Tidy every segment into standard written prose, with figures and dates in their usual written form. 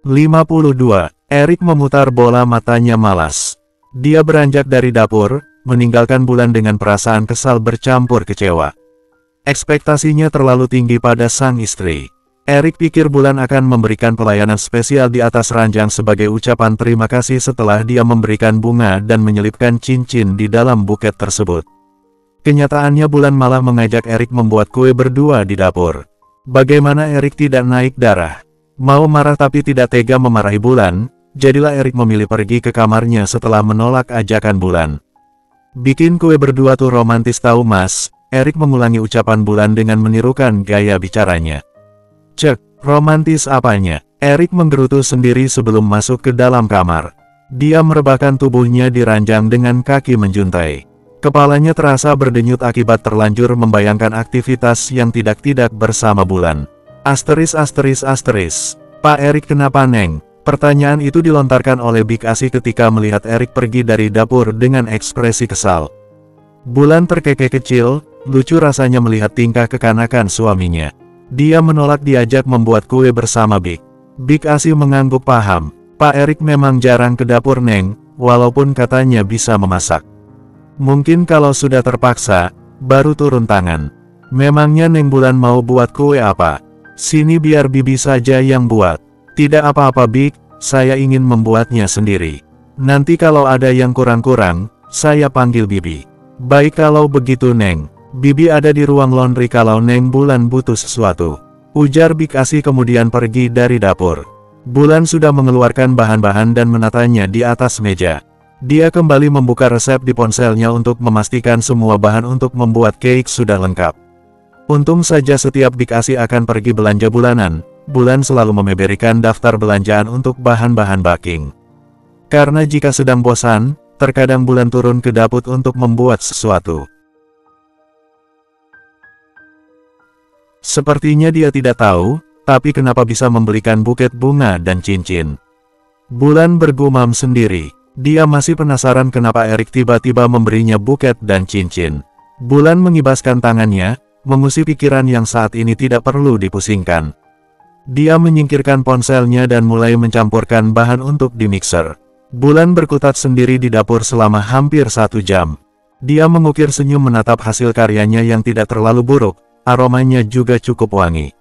52. Erik memutar bola matanya malas. Dia beranjak dari dapur, meninggalkan Bulan dengan perasaan kesal bercampur kecewa. Ekspektasinya terlalu tinggi pada sang istri. Erik pikir Bulan akan memberikan pelayanan spesial di atas ranjang sebagai ucapan terima kasih setelah dia memberikan bunga dan menyelipkan cincin di dalam buket tersebut. Kenyataannya Bulan malah mengajak Erik membuat kue berdua di dapur. Bagaimana Erik tidak naik darah? Mau marah tapi tidak tega memarahi Bulan, jadilah Erik memilih pergi ke kamarnya setelah menolak ajakan Bulan. Bikin kue berdua tuh romantis tahu mas, Erik mengulangi ucapan Bulan dengan menirukan gaya bicaranya. Cek, romantis apanya? Erik menggerutu sendiri sebelum masuk ke dalam kamar. Dia merebahkan tubuhnya di ranjang dengan kaki menjuntai. Kepalanya terasa berdenyut akibat terlanjur membayangkan aktivitas yang tidak-tidak bersama Bulan. Asteris. Pak Erik kenapa Neng? Pertanyaan itu dilontarkan oleh Big Asi ketika melihat Erik pergi dari dapur dengan ekspresi kesal. Bulan terkekeh kecil, lucu rasanya melihat tingkah kekanakan suaminya. Dia menolak diajak membuat kue bersama Big. Big Asi mengangguk paham. Pak Erik memang jarang ke dapur Neng, walaupun katanya bisa memasak. Mungkin kalau sudah terpaksa, baru turun tangan. Memangnya Neng Bulan mau buat kue apa? Sini biar Bibi saja yang buat. Tidak apa-apa Big, saya ingin membuatnya sendiri. Nanti kalau ada yang kurang-kurang, saya panggil Bibi. Baik kalau begitu Neng. Bibi ada di ruang laundry kalau Neng Bulan butuh sesuatu. Ujar Big Asi kemudian pergi dari dapur. Bulan sudah mengeluarkan bahan-bahan dan menatanya di atas meja. Dia kembali membuka resep di ponselnya untuk memastikan semua bahan untuk membuat cake sudah lengkap. Untung saja setiap Big Asi akan pergi belanja bulanan, Bulan selalu memberikan daftar belanjaan untuk bahan-bahan baking. Karena jika sedang bosan, terkadang Bulan turun ke dapur untuk membuat sesuatu. Sepertinya dia tidak tahu, tapi kenapa bisa membelikan buket bunga dan cincin. Bulan bergumam sendiri. Dia masih penasaran kenapa Erik tiba-tiba memberinya buket dan cincin. Bulan mengibaskan tangannya, mengusir pikiran yang saat ini tidak perlu dipusingkan. Dia menyingkirkan ponselnya dan mulai mencampurkan bahan untuk dimixer. Bulan berkutat sendiri di dapur selama hampir 1 jam. Dia mengukir senyum menatap hasil karyanya yang tidak terlalu buruk. Aromanya juga cukup wangi.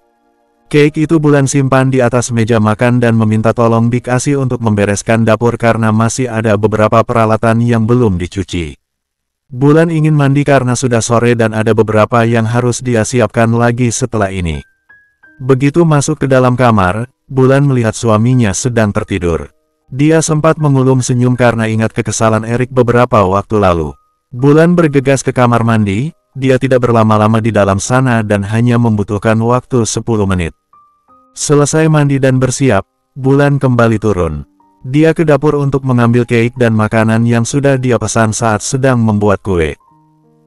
Cake itu Bulan simpan di atas meja makan dan meminta tolong Big Asi untuk membereskan dapur karena masih ada beberapa peralatan yang belum dicuci. Bulan ingin mandi karena sudah sore dan ada beberapa yang harus dia siapkan lagi setelah ini. Begitu masuk ke dalam kamar, Bulan melihat suaminya sedang tertidur. Dia sempat mengulum senyum karena ingat kekesalan Erik beberapa waktu lalu. Bulan bergegas ke kamar mandi. Dia tidak berlama-lama di dalam sana dan hanya membutuhkan waktu 10 menit. Selesai mandi dan bersiap, Bulan kembali turun. Dia ke dapur untuk mengambil cake dan makanan yang sudah dia pesan saat sedang membuat kue.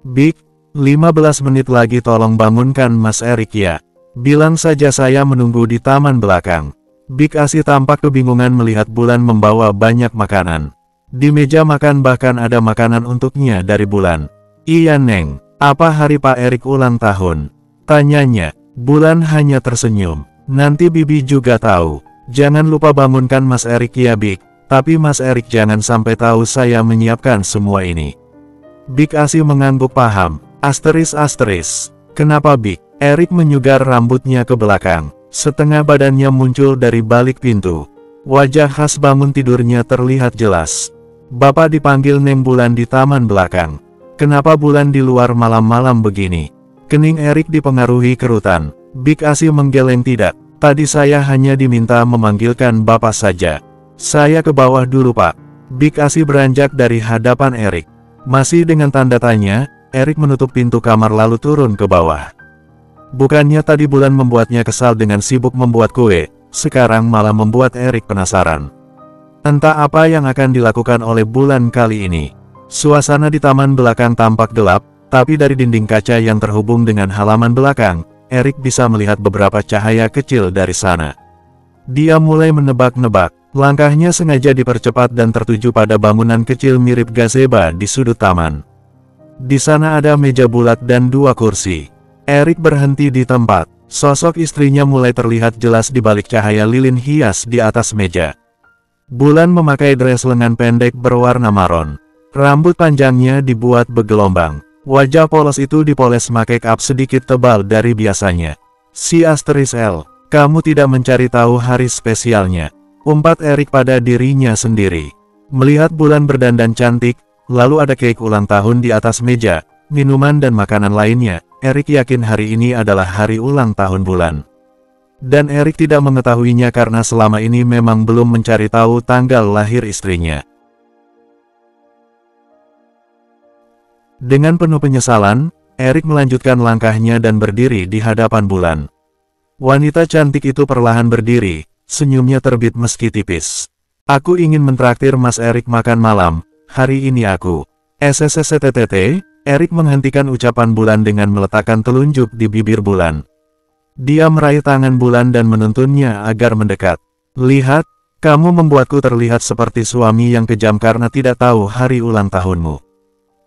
Big, 15 menit lagi tolong bangunkan Mas Erik ya. Bilang saja saya menunggu di taman belakang. Big Asi tampak kebingungan melihat Bulan membawa banyak makanan. Di meja makan bahkan ada makanan untuknya dari Bulan. Iya Neng. Apa hari Pak Erik ulang tahun? Tanyanya. Bulan hanya tersenyum. Nanti Bibi juga tahu. Jangan lupa bangunkan Mas Erik ya Big. Tapi Mas Erik jangan sampai tahu saya menyiapkan semua ini. Big Asi mengangguk paham. Asteris. Kenapa Big? Erik menyugar rambutnya ke belakang. Setengah badannya muncul dari balik pintu. Wajah khas bangun tidurnya terlihat jelas. Bapak dipanggil Neng Bulan di taman belakang. Kenapa Bulan di luar malam-malam begini? Kening Erik dipengaruhi kerutan. Big Asi menggeleng tidak. Tadi saya hanya diminta memanggilkan Bapak saja. Saya ke bawah dulu Pak. Big Asi beranjak dari hadapan Erik. Masih dengan tanda tanya, Erik menutup pintu kamar lalu turun ke bawah. Bukannya tadi Bulan membuatnya kesal dengan sibuk membuat kue, sekarang malah membuat Erik penasaran. Entah apa yang akan dilakukan oleh Bulan kali ini. Suasana di taman belakang tampak gelap, tapi dari dinding kaca yang terhubung dengan halaman belakang, Erik bisa melihat beberapa cahaya kecil dari sana. Dia mulai menebak-nebak, langkahnya sengaja dipercepat dan tertuju pada bangunan kecil mirip gazebo di sudut taman. Di sana ada meja bulat dan 2 kursi. Erik berhenti di tempat. Sosok istrinya mulai terlihat jelas di balik cahaya lilin hias di atas meja. Bulan memakai dress lengan pendek berwarna maron. Rambut panjangnya dibuat bergelombang. Wajah polos itu dipoles make up sedikit tebal dari biasanya. Si Asteris L, kamu tidak mencari tahu hari spesialnya, umpat Erik pada dirinya sendiri. Melihat Bulan berdandan cantik, lalu ada cake ulang tahun di atas meja, minuman dan makanan lainnya, Erik yakin hari ini adalah hari ulang tahun Bulan. Dan Erik tidak mengetahuinya karena selama ini memang belum mencari tahu tanggal lahir istrinya. Dengan penuh penyesalan, Erik melanjutkan langkahnya dan berdiri di hadapan Bulan. Wanita cantik itu perlahan berdiri, senyumnya terbit meski tipis. Aku ingin mentraktir Mas Erik makan malam, hari ini aku. SSSTTT, Erik menghentikan ucapan Bulan dengan meletakkan telunjuk di bibir Bulan. Dia meraih tangan Bulan dan menuntunnya agar mendekat. Lihat, kamu membuatku terlihat seperti suami yang kejam karena tidak tahu hari ulang tahunmu.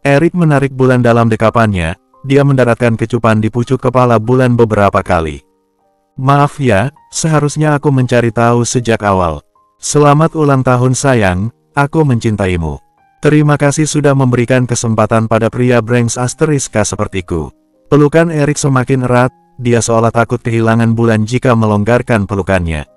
Erik menarik Bulan dalam dekapannya, dia mendaratkan kecupan di pucuk kepala Bulan beberapa kali. Maaf ya, seharusnya aku mencari tahu sejak awal. Selamat ulang tahun sayang, aku mencintaimu. Terima kasih sudah memberikan kesempatan pada pria Branks Asteriska sepertiku. Pelukan Erik semakin erat, dia seolah takut kehilangan Bulan jika melonggarkan pelukannya.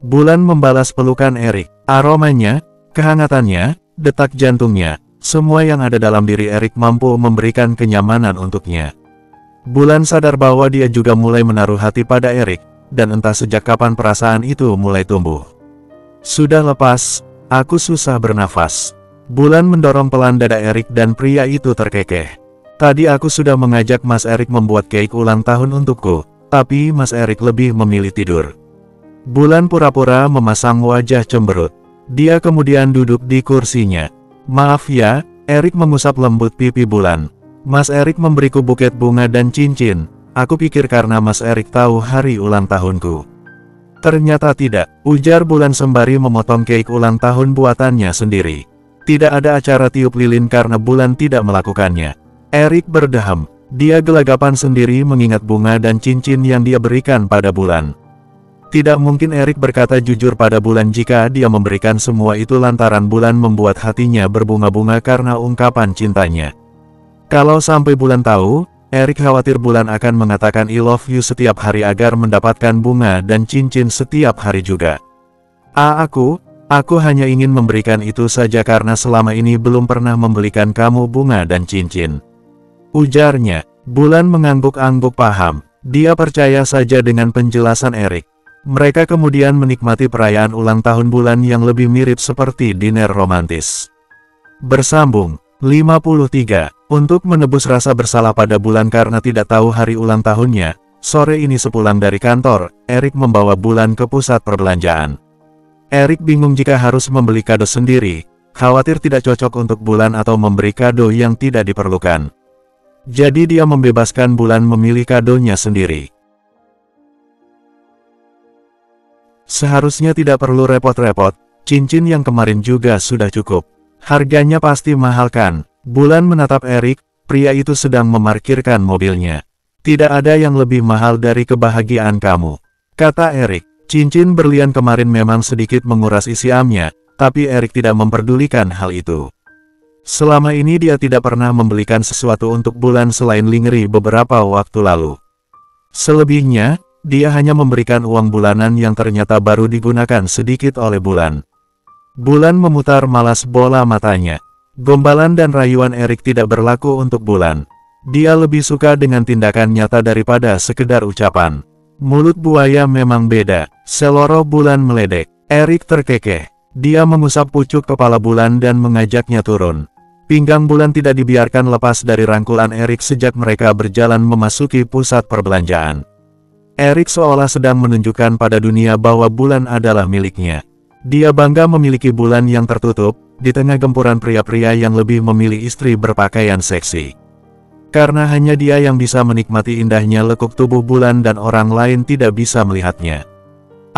Bulan membalas pelukan Erik. Aromanya, kehangatannya, detak jantungnya, semua yang ada dalam diri Erik mampu memberikan kenyamanan untuknya. Bulan sadar bahwa dia juga mulai menaruh hati pada Erik, dan entah sejak kapan perasaan itu mulai tumbuh. Sudah lepas, aku susah bernafas. Bulan mendorong pelan dada Erik dan pria itu terkekeh. Tadi aku sudah mengajak Mas Erik membuat cake ulang tahun untukku, tapi Mas Erik lebih memilih tidur. Bulan pura-pura memasang wajah cemberut. Dia kemudian duduk di kursinya. Maaf ya, Erik mengusap lembut pipi Bulan. Mas Erik memberiku buket bunga dan cincin. Aku pikir karena Mas Erik tahu hari ulang tahunku. Ternyata tidak, ujar Bulan sembari memotong cake ulang tahun buatannya sendiri. Tidak ada acara tiup lilin karena Bulan tidak melakukannya. Erik berdeham. Dia gelagapan sendiri mengingat bunga dan cincin yang dia berikan pada Bulan. Tidak mungkin Erik berkata jujur pada Bulan jika dia memberikan semua itu lantaran Bulan membuat hatinya berbunga-bunga karena ungkapan cintanya. Kalau sampai Bulan tahu, Erik khawatir Bulan akan mengatakan I love you setiap hari agar mendapatkan bunga dan cincin setiap hari juga. Aku hanya ingin memberikan itu saja karena selama ini belum pernah membelikan kamu bunga dan cincin. Ujarnya. Bulan mengangguk-angguk paham. Dia percaya saja dengan penjelasan Erik. Mereka kemudian menikmati perayaan ulang tahun Bulan yang lebih mirip seperti diner romantis. Bersambung. 53. Untuk menebus rasa bersalah pada Bulan karena tidak tahu hari ulang tahunnya, sore ini sepulang dari kantor, Erik membawa Bulan ke pusat perbelanjaan. Erik bingung jika harus membeli kado sendiri, khawatir tidak cocok untuk Bulan atau memberi kado yang tidak diperlukan. Jadi dia membebaskan Bulan memilih kadonya sendiri. Seharusnya tidak perlu repot-repot, cincin yang kemarin juga sudah cukup. Harganya pasti mahal kan? Bulan menatap Erik, pria itu sedang memarkirkan mobilnya. Tidak ada yang lebih mahal dari kebahagiaan kamu, kata Erik. Cincin berlian kemarin memang sedikit menguras isi amnya, tapi Erik tidak memperdulikan hal itu. Selama ini dia tidak pernah membelikan sesuatu untuk Bulan selain lingerie beberapa waktu lalu. Selebihnya, dia hanya memberikan uang bulanan yang ternyata baru digunakan sedikit oleh Bulan. Bulan memutar malas bola matanya. Gombalan dan rayuan Erik tidak berlaku untuk Bulan. Dia lebih suka dengan tindakan nyata daripada sekedar ucapan. Mulut buaya memang beda, seloroh Bulan meledek. Erik terkekeh. Dia mengusap pucuk kepala Bulan dan mengajaknya turun. Pinggang Bulan tidak dibiarkan lepas dari rangkulan Erik sejak mereka berjalan memasuki pusat perbelanjaan. Erik seolah sedang menunjukkan pada dunia bahwa Bulan adalah miliknya. Dia bangga memiliki Bulan yang tertutup, di tengah gempuran pria-pria yang lebih memilih istri berpakaian seksi. Karena hanya dia yang bisa menikmati indahnya lekuk tubuh Bulan dan orang lain tidak bisa melihatnya.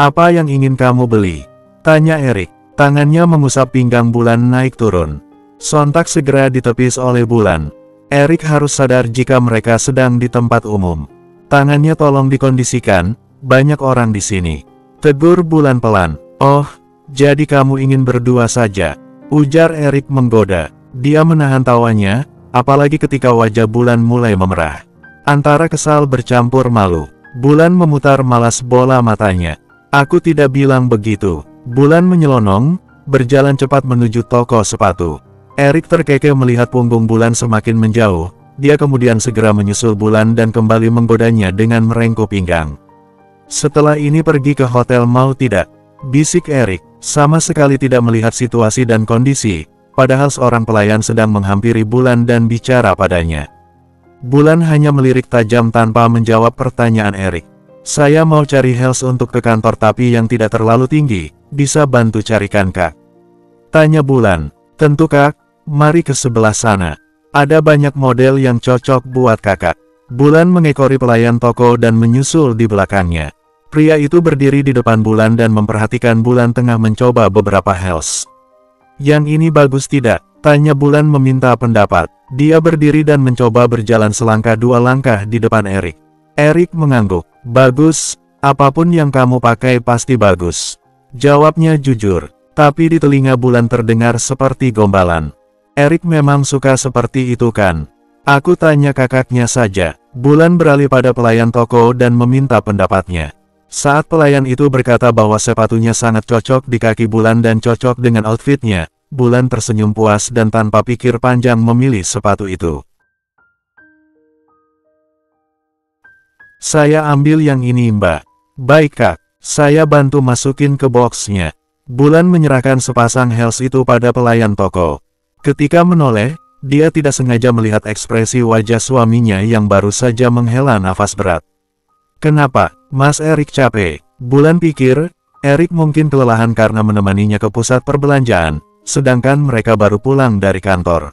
Apa yang ingin kamu beli? Tanya Erik. Tangannya mengusap pinggang Bulan naik turun. Sontak segera ditepis oleh Bulan. Erik harus sadar jika mereka sedang di tempat umum. Tangannya tolong dikondisikan, banyak orang di sini. Tegur Bulan pelan. Oh, jadi kamu ingin berdua saja? Ujar Erik menggoda. Dia menahan tawanya, apalagi ketika wajah Bulan mulai memerah. Antara kesal bercampur malu, Bulan memutar malas bola matanya. Aku tidak bilang begitu. Bulan menyelonong, berjalan cepat menuju toko sepatu. Erik terkekeh melihat punggung Bulan semakin menjauh. Dia kemudian segera menyusul Bulan dan kembali menggodanya dengan merengkuh pinggang. Setelah ini pergi ke hotel mau tidak? Bisik Erik, sama sekali tidak melihat situasi dan kondisi, padahal seorang pelayan sedang menghampiri Bulan dan bicara padanya. Bulan hanya melirik tajam tanpa menjawab pertanyaan Erik. Saya mau cari Hells untuk ke kantor tapi yang tidak terlalu tinggi, bisa bantu carikan Kak? Tanya Bulan. Tentu Kak, mari ke sebelah sana. Ada banyak model yang cocok buat kakak. Bulan mengekori pelayan toko dan menyusul di belakangnya. Pria itu berdiri di depan Bulan dan memperhatikan Bulan tengah mencoba beberapa Hells. Yang ini bagus tidak? Tanya Bulan meminta pendapat. Dia berdiri dan mencoba berjalan selangkah dua langkah di depan Erik. Erik mengangguk. Bagus, apapun yang kamu pakai pasti bagus. Jawabnya jujur, tapi di telinga Bulan terdengar seperti gombalan. Erik memang suka seperti itu kan? Aku tanya kakaknya saja. Bulan beralih pada pelayan toko dan meminta pendapatnya. Saat pelayan itu berkata bahwa sepatunya sangat cocok di kaki Bulan dan cocok dengan outfitnya, Bulan tersenyum puas dan tanpa pikir panjang memilih sepatu itu. Saya ambil yang ini Mbak. Baik Kak, saya bantu masukin ke boxnya. Bulan menyerahkan sepasang Hells itu pada pelayan toko. Ketika menoleh, dia tidak sengaja melihat ekspresi wajah suaminya yang baru saja menghela nafas berat. Kenapa, Mas Erik capek? Bulan pikir, Erik mungkin kelelahan karena menemaninya ke pusat perbelanjaan, sedangkan mereka baru pulang dari kantor.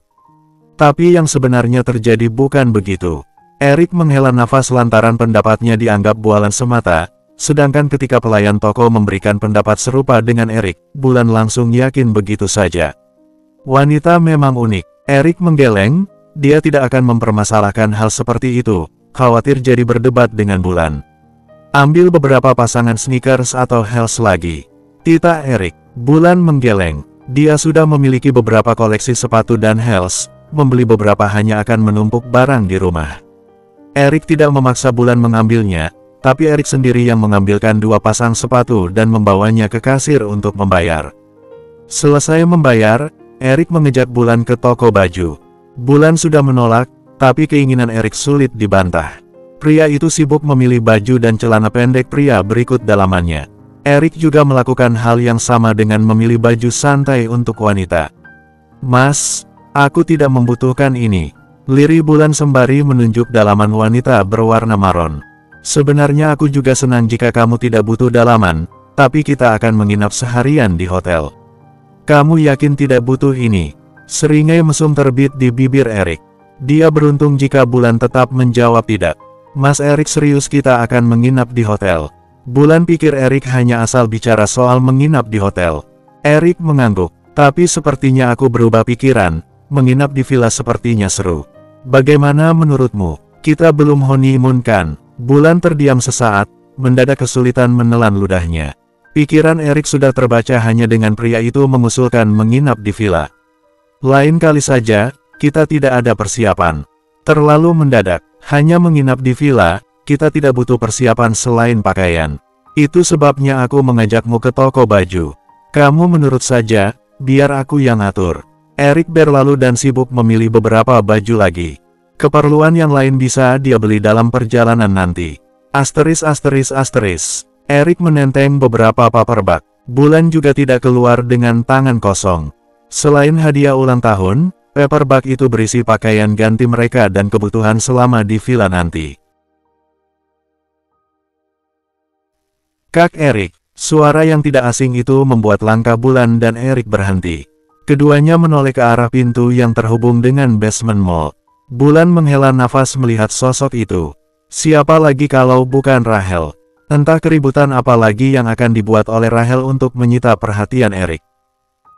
Tapi yang sebenarnya terjadi bukan begitu. Erik menghela nafas lantaran pendapatnya dianggap bualan semata, sedangkan ketika pelayan toko memberikan pendapat serupa dengan Erik, Bulan langsung yakin begitu saja. Wanita memang unik. Erik menggeleng, dia tidak akan mempermasalahkan hal seperti itu, khawatir jadi berdebat dengan Bulan. Ambil beberapa pasangan sneakers atau Hells lagi. Tita Erik. Bulan menggeleng. Dia sudah memiliki beberapa koleksi sepatu dan Hells, membeli beberapa hanya akan menumpuk barang di rumah. Erik tidak memaksa Bulan mengambilnya, tapi Erik sendiri yang mengambilkan dua pasang sepatu dan membawanya ke kasir untuk membayar. Selesai membayar, Erik mengejak Bulan ke toko baju. Bulan sudah menolak, tapi keinginan Erik sulit dibantah. Pria itu sibuk memilih baju dan celana pendek pria berikut dalamannya. Erik juga melakukan hal yang sama dengan memilih baju santai untuk wanita. Mas, aku tidak membutuhkan ini. Lirih Bulan sembari menunjuk dalaman wanita berwarna maron. Sebenarnya aku juga senang jika kamu tidak butuh dalaman, tapi kita akan menginap seharian di hotel. Kamu yakin tidak butuh ini? Seringai mesum terbit di bibir Erik. Dia beruntung jika Bulan tetap menjawab tidak. Mas Erik serius kita akan menginap di hotel. Bulan pikir Erik hanya asal bicara soal menginap di hotel. Erik mengangguk. Tapi sepertinya aku berubah pikiran, menginap di villa sepertinya seru. Bagaimana menurutmu? Kita belum honeymoon kan? Bulan terdiam sesaat, mendadak kesulitan menelan ludahnya. Pikiran Erik sudah terbaca hanya dengan pria itu mengusulkan menginap di villa. Lain kali saja, kita tidak ada persiapan. Terlalu mendadak, hanya menginap di villa, kita tidak butuh persiapan selain pakaian. Itu sebabnya aku mengajakmu ke toko baju. Kamu menurut saja, biar aku yang atur. Erik berlalu dan sibuk memilih beberapa baju lagi. Keperluan yang lain bisa dia beli dalam perjalanan nanti. Asteris. Erik menenteng beberapa paperback. Bulan juga tidak keluar dengan tangan kosong. Selain hadiah ulang tahun, paperback itu berisi pakaian ganti mereka dan kebutuhan selama di villa nanti. Kak Erik. Suara yang tidak asing itu membuat langkah Bulan dan Erik berhenti. Keduanya menoleh ke arah pintu yang terhubung dengan basement mall. Bulan menghela nafas melihat sosok itu. Siapa lagi kalau bukan Rahel? Entah keributan apa lagi yang akan dibuat oleh Rahel untuk menyita perhatian Erik.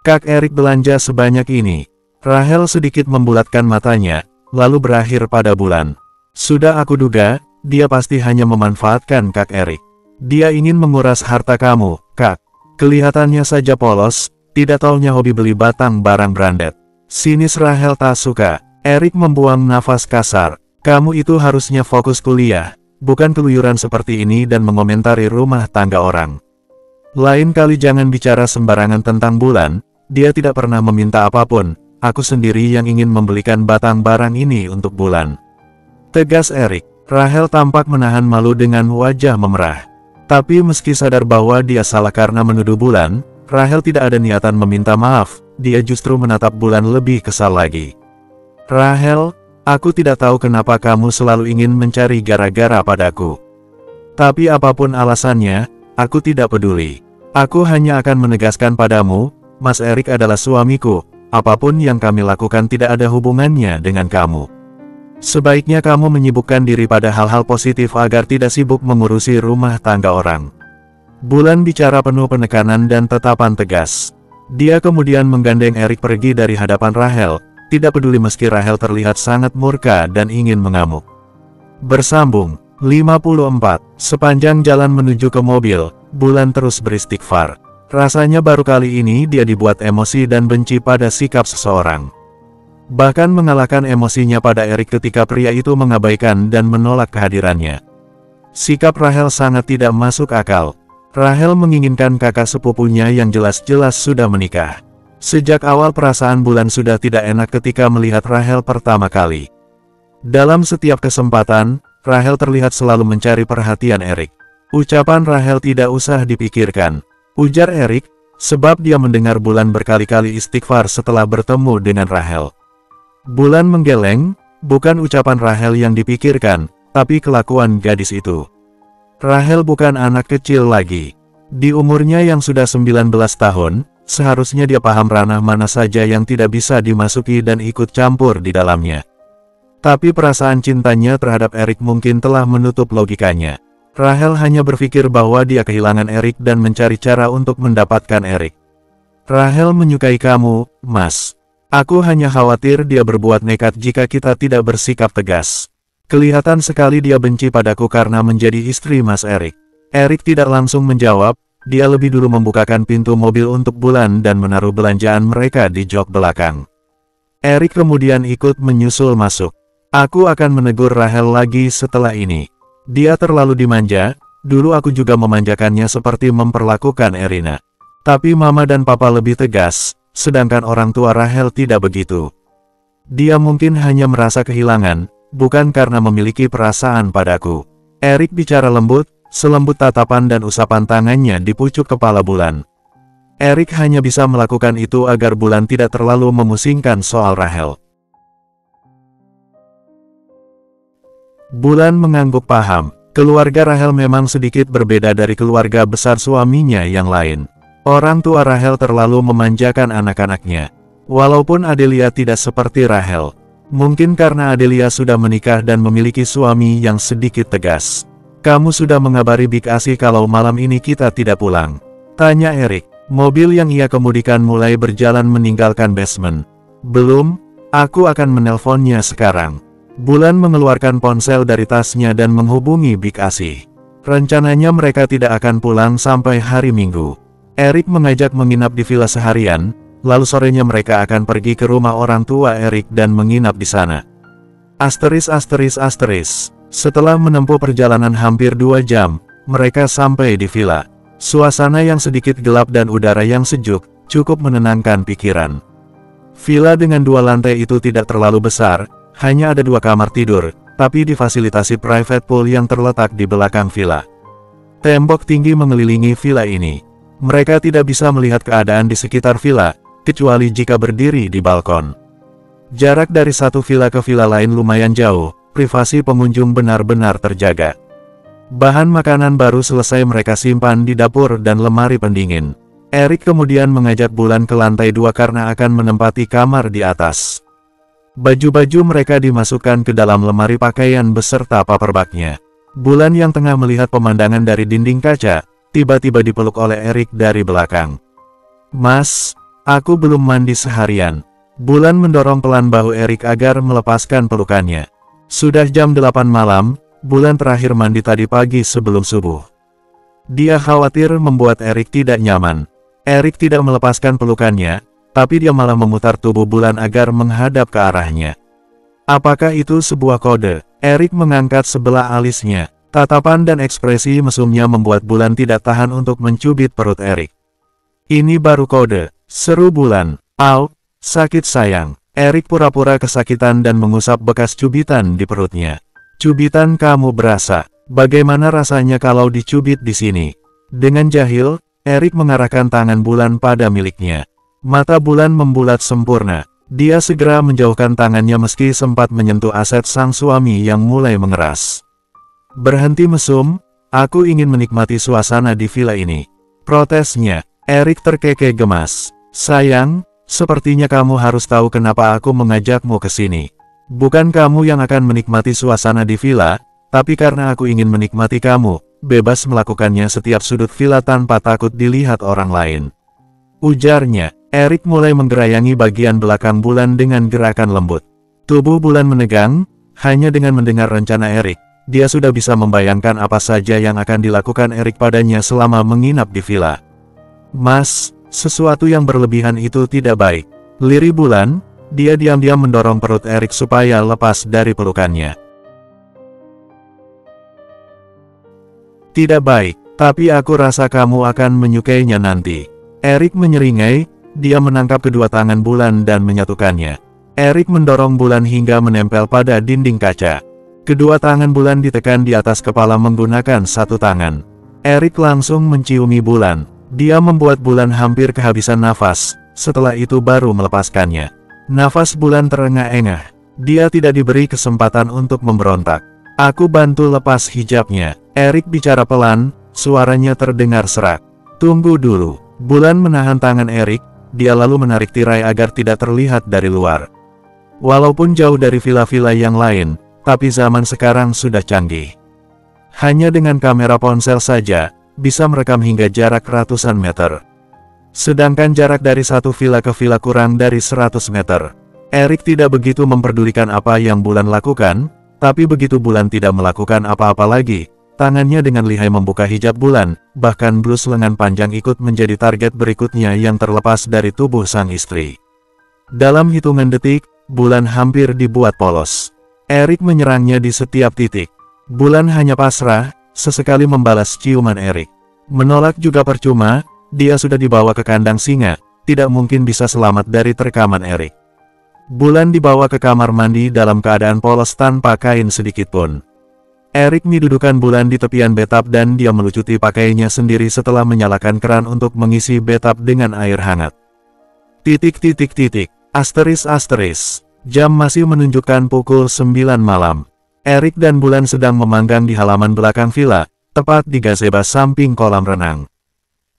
Kak Erik belanja sebanyak ini. Rahel sedikit membulatkan matanya, lalu berakhir pada Bulan. Sudah aku duga, dia pasti hanya memanfaatkan Kak Erik. Dia ingin menguras harta kamu, Kak. Kelihatannya saja polos, tidak taunya hobi beli batang barang branded. Sinis Rahel tak suka. Erik membuang nafas kasar. Kamu itu harusnya fokus kuliah, bukan keluyuran seperti ini dan mengomentari rumah tangga orang. Lain kali jangan bicara sembarangan tentang Bulan, dia tidak pernah meminta apapun, aku sendiri yang ingin membelikan batang barang ini untuk Bulan. Tegas Erik. Rahel tampak menahan malu dengan wajah memerah. Tapi meski sadar bahwa dia salah karena menuduh Bulan, Rahel tidak ada niatan meminta maaf, dia justru menatap Bulan lebih kesal lagi. Rahel, aku tidak tahu kenapa kamu selalu ingin mencari gara-gara padaku. Tapi apapun alasannya, aku tidak peduli. Aku hanya akan menegaskan padamu, Mas Erik adalah suamiku, apapun yang kami lakukan tidak ada hubungannya dengan kamu. Sebaiknya kamu menyibukkan diri pada hal-hal positif agar tidak sibuk mengurusi rumah tangga orang. Bulan bicara penuh penekanan dan tatapan tegas. Dia kemudian menggandeng Erik pergi dari hadapan Rahel, tidak peduli meski Rahel terlihat sangat murka dan ingin mengamuk. Bersambung 54. Sepanjang jalan menuju ke mobil, Bulan terus beristighfar. Rasanya baru kali ini dia dibuat emosi dan benci pada sikap seseorang. Bahkan mengalahkan emosinya pada Erik ketika pria itu mengabaikan dan menolak kehadirannya. Sikap Rahel sangat tidak masuk akal. Rahel menginginkan kakak sepupunya yang jelas-jelas sudah menikah. Sejak awal perasaan Bulan sudah tidak enak ketika melihat Rahel pertama kali. Dalam setiap kesempatan, Rahel terlihat selalu mencari perhatian Erik. Ucapan Rahel tidak usah dipikirkan, ujar Erik, sebab dia mendengar Bulan berkali-kali istighfar setelah bertemu dengan Rahel. Bulan menggeleng, bukan ucapan Rahel yang dipikirkan, tapi kelakuan gadis itu. Rahel bukan anak kecil lagi. Di umurnya yang sudah 19 tahun, seharusnya dia paham ranah mana saja yang tidak bisa dimasuki dan ikut campur di dalamnya. Tapi perasaan cintanya terhadap Erik mungkin telah menutup logikanya. Rahel hanya berpikir bahwa dia kehilangan Erik dan mencari cara untuk mendapatkan Erik. Rahel menyukai kamu, Mas. Aku hanya khawatir dia berbuat nekat jika kita tidak bersikap tegas. Kelihatan sekali dia benci padaku karena menjadi istri Mas Erik. Erik tidak langsung menjawab. Dia lebih dulu membukakan pintu mobil untuk Bulan dan menaruh belanjaan mereka di jok belakang. Erik kemudian ikut menyusul masuk. Aku akan menegur Rahel lagi setelah ini. Dia terlalu dimanja, dulu aku juga memanjakannya seperti memperlakukan Erina. Tapi mama dan papa lebih tegas, sedangkan orang tua Rahel tidak begitu. Dia mungkin hanya merasa kehilangan, bukan karena memiliki perasaan padaku. Erik bicara lembut, selembut tatapan dan usapan tangannya di pucuk kepala Bulan. Erik hanya bisa melakukan itu agar Bulan tidak terlalu memusingkan soal Rahel. Bulan mengangguk paham, keluarga Rahel memang sedikit berbeda dari keluarga besar suaminya yang lain. Orang tua Rahel terlalu memanjakan anak-anaknya. Walaupun Adelia tidak seperti Rahel, mungkin karena Adelia sudah menikah dan memiliki suami yang sedikit tegas. Kamu sudah mengabari Big Asi kalau malam ini kita tidak pulang? Tanya Erik. Mobil yang ia kemudikan mulai berjalan meninggalkan basement. Belum, aku akan menelponnya sekarang. Bulan mengeluarkan ponsel dari tasnya dan menghubungi Big Asi. Rencananya mereka tidak akan pulang sampai hari Minggu. Erik mengajak menginap di villa seharian, lalu sorenya mereka akan pergi ke rumah orang tua Erik dan menginap di sana. Asteris. Setelah menempuh perjalanan hampir 2 jam, mereka sampai di villa. Suasana yang sedikit gelap dan udara yang sejuk, cukup menenangkan pikiran. Villa dengan 2 lantai itu tidak terlalu besar, hanya ada 2 kamar tidur, tapi difasilitasi private pool yang terletak di belakang villa. Tembok tinggi mengelilingi villa ini. Mereka tidak bisa melihat keadaan di sekitar villa, kecuali jika berdiri di balkon. Jarak dari satu villa ke villa lain lumayan jauh. Privasi pengunjung benar-benar terjaga. Bahan makanan baru selesai mereka simpan di dapur dan lemari pendingin. Erik kemudian mengajak Bulan ke lantai 2 karena akan menempati kamar di atas. Baju-baju mereka dimasukkan ke dalam lemari pakaian beserta paper bagnya. Bulan yang tengah melihat pemandangan dari dinding kaca, tiba-tiba dipeluk oleh Erik dari belakang. Mas, aku belum mandi seharian. Bulan mendorong pelan bahu Erik agar melepaskan pelukannya. Sudah jam 8 malam, Bulan terakhir mandi tadi pagi sebelum subuh. Dia khawatir membuat Erik tidak nyaman. Erik tidak melepaskan pelukannya, tapi dia malah memutar tubuh Bulan agar menghadap ke arahnya. Apakah itu sebuah kode? Erik mengangkat sebelah alisnya. Tatapan dan ekspresi mesumnya membuat Bulan tidak tahan untuk mencubit perut Erik. Ini baru kode, seru Bulan. Au, sakit sayang. Erik pura-pura kesakitan dan mengusap bekas cubitan di perutnya. Cubitan kamu berasa. Bagaimana rasanya kalau dicubit di sini? Dengan jahil, Erik mengarahkan tangan Bulan pada miliknya. Mata Bulan membulat sempurna. Dia segera menjauhkan tangannya meski sempat menyentuh aset sang suami yang mulai mengeras. Berhenti mesum, aku ingin menikmati suasana di villa ini. Protesnya, Erik terkekeh gemas. Sayang, sepertinya kamu harus tahu kenapa aku mengajakmu ke sini. Bukan kamu yang akan menikmati suasana di villa, tapi karena aku ingin menikmati kamu, bebas melakukannya setiap sudut villa tanpa takut dilihat orang lain. Ujarnya, Erik mulai menggerayangi bagian belakang Bulan dengan gerakan lembut. Tubuh Bulan menegang, hanya dengan mendengar rencana Erik, dia sudah bisa membayangkan apa saja yang akan dilakukan Erik padanya selama menginap di villa. Mas, sesuatu yang berlebihan itu tidak baik. Lirih Bulan, dia diam-diam mendorong perut Erik supaya lepas dari pelukannya. Tidak baik, tapi aku rasa kamu akan menyukainya nanti. Erik menyeringai, dia menangkap kedua tangan Bulan dan menyatukannya. Erik mendorong Bulan hingga menempel pada dinding kaca. Kedua tangan Bulan ditekan di atas kepala menggunakan satu tangan. Erik langsung menciumi Bulan. Dia membuat Bulan hampir kehabisan nafas, setelah itu baru melepaskannya. Nafas Bulan terengah-engah. Dia tidak diberi kesempatan untuk memberontak. Aku bantu lepas hijabnya. Erik bicara pelan, suaranya terdengar serak. Tunggu dulu. Bulan menahan tangan Erik, dia lalu menarik tirai agar tidak terlihat dari luar. Walaupun jauh dari villa-villa yang lain, tapi zaman sekarang sudah canggih. Hanya dengan kamera ponsel saja, bisa merekam hingga jarak ratusan meter. Sedangkan jarak dari satu villa ke villa kurang dari 100 meter. Erik tidak begitu memperdulikan apa yang Bulan lakukan, tapi begitu Bulan tidak melakukan apa-apa lagi, tangannya dengan lihai membuka hijab Bulan, bahkan blus lengan panjang ikut menjadi target berikutnya yang terlepas dari tubuh sang istri. Dalam hitungan detik, Bulan hampir dibuat polos. Erik menyerangnya di setiap titik. Bulan hanya pasrah, sesekali membalas ciuman Erik. Menolak juga percuma, dia sudah dibawa ke kandang singa, tidak mungkin bisa selamat dari terkaman Erik. Bulan dibawa ke kamar mandi dalam keadaan polos tanpa kain sedikitpun. Erik mendudukan Bulan di tepian bathtub dan dia melucuti pakaiannya sendiri setelah menyalakan keran untuk mengisi bathtub dengan air hangat. Asteris. Jam masih menunjukkan pukul 9 malam. Erik dan Bulan sedang memanggang di halaman belakang villa, tepat di gazebo samping kolam renang.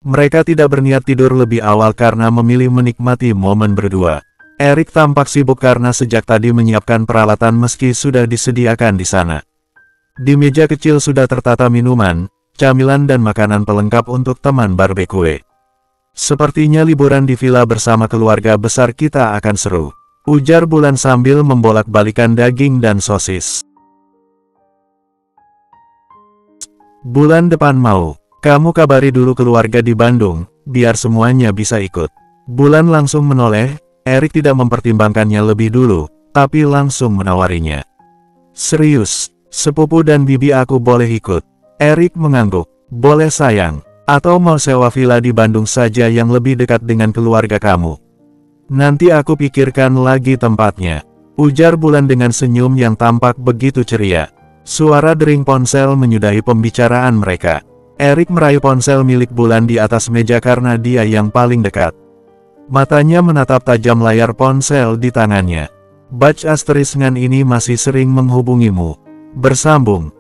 Mereka tidak berniat tidur lebih awal karena memilih menikmati momen berdua. Erik tampak sibuk karena sejak tadi menyiapkan peralatan meski sudah disediakan di sana. Di meja kecil sudah tertata minuman, camilan dan makanan pelengkap untuk teman barbekue. Sepertinya liburan di villa bersama keluarga besar kita akan seru, ujar Bulan sambil membolak-balikan daging dan sosis. Bulan depan mau, kamu kabari dulu keluarga di Bandung, biar semuanya bisa ikut. Bulan langsung menoleh, Erik tidak mempertimbangkannya lebih dulu, tapi langsung menawarinya. Serius, sepupu dan bibi aku boleh ikut? Erik mengangguk. Boleh sayang, atau mau sewa villa di Bandung saja yang lebih dekat dengan keluarga kamu? Nanti aku pikirkan lagi tempatnya, ujar Bulan dengan senyum yang tampak begitu ceria. Suara dering ponsel menyudahi pembicaraan mereka. Erik meraih ponsel milik Bulan di atas meja karena dia yang paling dekat. Matanya menatap tajam layar ponsel di tangannya. Batch asteris ngan ini masih sering menghubungimu. Bersambung.